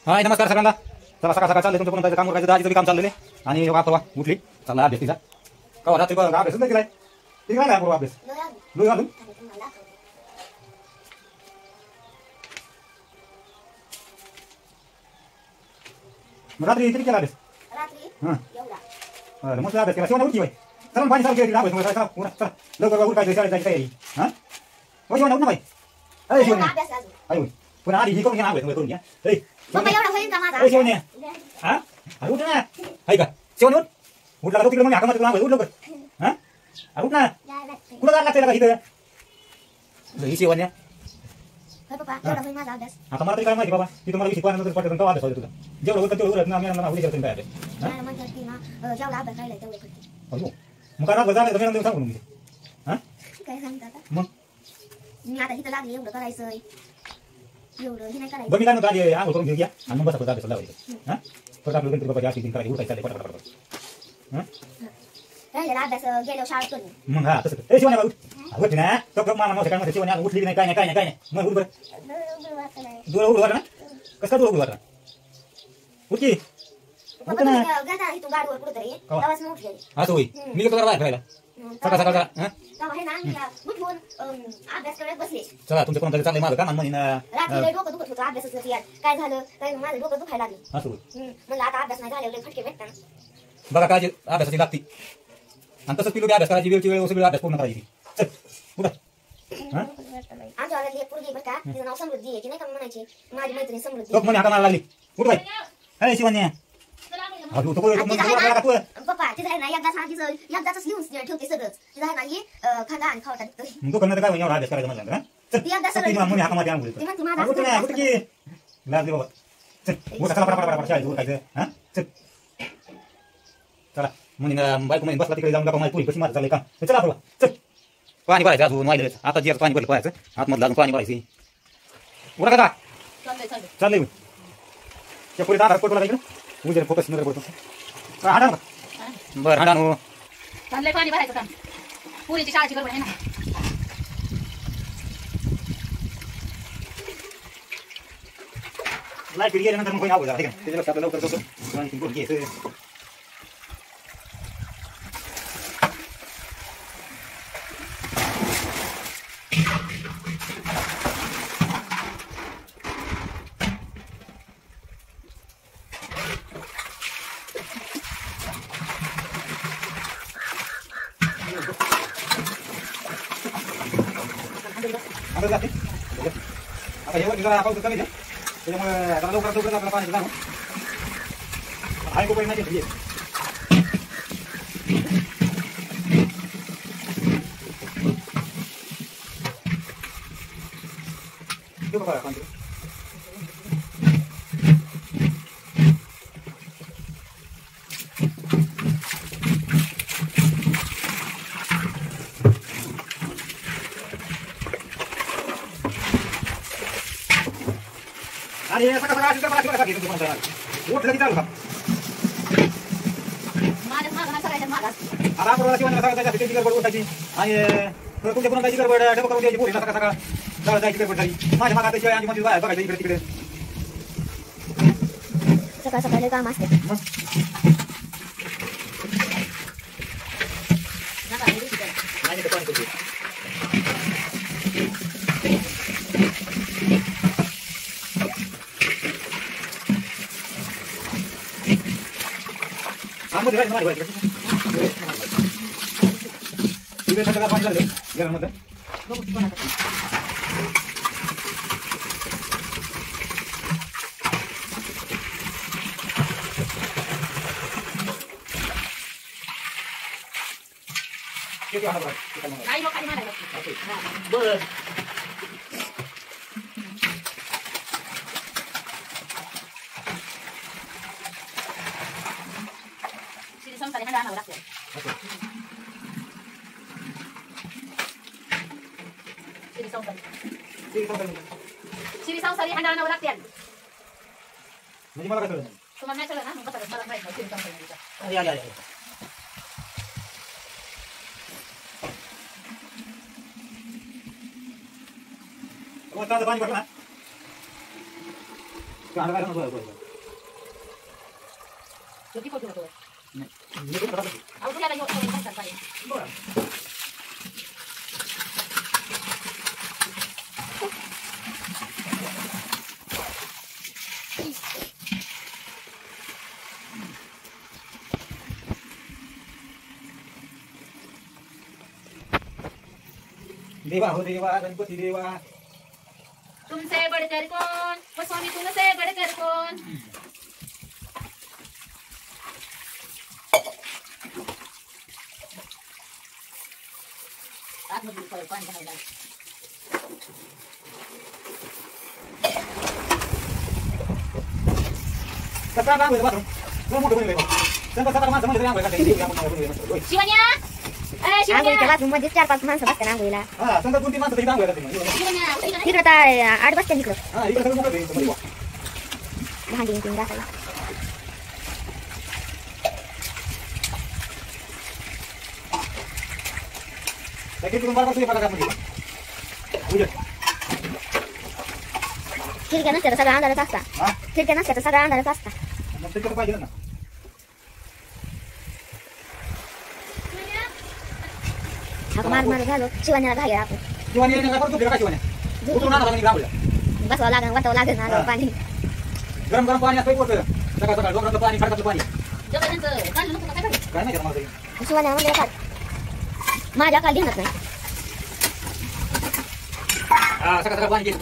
हाय नमस्कार सगळ्यांना. चला सकाळ सकाळ चालले तुमचं कोण जायचं काम करायचं दाजीचं काम चाललेले आणि परवा उठली चालला अभ्यास तिचा का रात्री बघा अभ्यास नाही केलाय ठीक आहे ना परवा अभ्यास लोक घालून रात्री किती केला अभ्यास हां मस्त अभ्यास केला शिवना उठकी बाई चला पाणी चालू केली अभ्यास चला चला लवकर उठायचं शाळेत जायची तयारी हां हो शिवना उठ ना बाई अरे शिवना अरे पुन्हा आधी ही करून घ्या अभ्यास करून घ्या ए शिवण्या हां अरे उठ ना हाय का शिवण्या उठ उठला का तिकडे मग हाका मारतो उठ लवकर हां अरे उठ ना कुठं जायला लागतंय का इथं ही शिवण्या आता मला तरी काय माहिती बाबा ती तुम्हाला शिकवायला नंतर पटकन अभ्यास होतो तुला जेवढं होतं तेवढं उरत ना आम्ही उद्या करतो काय मग काय राहत झालं तर सांगू मी हां काय सांगता मग मी आता इथं लागले एवढं करायचं एवढं हे नाही करायचं बघ मी काय म्हणतो आधी आंघोळ करून घेऊया आणि मग बसा परत अभ्यास लावायचं हां परत आपलं गणपती बाबाची आरती करायची उठायचं चालले पटापट हां राहिलेला अभ्यास गेलो शाळेत करून मग हा तसं ए शिवण्या उठ उठ ना तो गप मला काय म्हणते शिवण्या उठली नाही काय नाही काय नाही मग उठ बरं दूर उठ वाटा ना कसं दूर उठ वाटा उठ की उठ ना गदा इथून गाडीवर कुठेतरी तेव्हाच मी उठले असं होई मी गेलो जरा बाहेर खायला सकाळ सकाळ जरा हां तेव्हा हे ना उठून अभ्यास करत बसले चला तुमचं कोणतरी चाललंय माझं का म्हणे रात्री डोकं दुखत होतं अभ्यासच नाही काय झालं काय माझं डोकं दुखायला लागलं असं होई म्हणलं आता अभ्यास नाही झाले फटके भेटताना बघा काळजी अभ्यासाची लागती आणि तसंच पिलू अभ्यास करायची वेळची वेळ सगळी अभ्यास पूर्ण करायची चल उठा हां आमच्या वाड्यातली एक पोरगी बरं का तिचं नाव समृद्धी आहे ती नाही का म्हणायची माझी मैत्रीण समृद्धी लोक म्हणे हाका मारायला लागली उठ बाई अरे शिवण्या तू पप्पा तिचं आहे ना एकदाच लिहून ठेवते सगळंच तिचं आहे ना हे खांदा आणि खावटा तू करणार काय एवढा अभ्यास करायचा म्हणलं म्हणे हाका मध्ये आणून उठ ना उठ की लाज दे बाबा चल उठा चला पटापट शाळेत उठायचं हां चल चला म्हणे बायको म्हणे बसला तिकडे जाऊन गप्पा माझी पुरी कशी मारत चालले का चला आपला चल पाणी भरायचं अजून वाहिलं आता जे पाणी भरलं पाहायचं आतमध्ये अजून पाणी भरायचं उठा का चाललंय त्या पुढे दादा फोटोला इकडे उद्या फोकस नगर बोलतो हाडा बरं हाडा नो चाललंय पाणी भरायचं काम पुरीची शाळेची गडबड आहे ना लाईट गेल्यानंतर मग कोणी आवडला ठीक आहे त्याच्या लक्षात लवकर जातो आणि कोण घ्यायचं जाते आता हे जरा पाऊस कमी आहे त्याच्यामुळे जरा लवकर आपल्याला पाणी जाणं आहे कोपरी नाही घेतली आणि उठलं की चालू का आता आपण शिवाय त्याची गडबड उठायची आणि तुमच्या कोणा त्याची गडबड डबा करून द्यायची पोरीला सकाळ सकाळ जायची गडबड झाली माझ्या मागा त्याशिवाय आणि मध्ये बघायचं इकडे तिकडे सकाळ सकाळी काम असते पाणी झालं घरामध्ये बरं श्री संसारी हांडाळावं लागते म्हणजे मला काय तुम्हाला नाही कळलं ना मग कसं मला माहिती नाही श्री संसारी पाणी भरलं ना अंडा काय सांगतो किती फोटो होतो नाही मी कुठं राहतो अहो तुला काय होतं काय बरं देवा हो देवा गणपती देवा तुमसे बढ़कर कौन वो स्वामी तुमसे बढ़कर कौन आतमध्ये पाणी घालायला कसा काम होईल बाथरूम तो मोठं बनवलंय संग सतरा माणसं म्हणजे काम होईल शिवण्या ए शिवण्या आंघोळीच्या बाथरूममध्ये 4-5 माणसं बसतात आंघोळीला. हा संग 2-3 माणसं तरी काम होईल शिवण्या तिकडं तर 8 बसतात तिकडं. हा इकडे सगळं मोठं आहे भांडी बिंडी घासायला. त्याची तुम्ही बरोबर तुम्ही पडा म्हणजे उद्या खिडक्या नसत्या तर सगळं अंधारच असता. हा खिडक्या नसत्या तर सगळं अंधारच असता. मग ते पाहिजे ना आपण मार झालो शिवानीला घालूया आपण. शिवानी येणे करतो काय शिवानी उतरून आणा लागेल गावला बसवावं लागेल वाटावं लागेल ना पाणी. गरम गरम पाणी असतं पोट सकाळ सकाळ डोंगरातलं पाणी खडकातलं पाणी जबरदस्त काढलं नको काय करायचं काय नाही करणार मला शिवानी म्हणले काढ माझ्या काल घेणार नाही. हा सकाळ सकाळ पाणी घे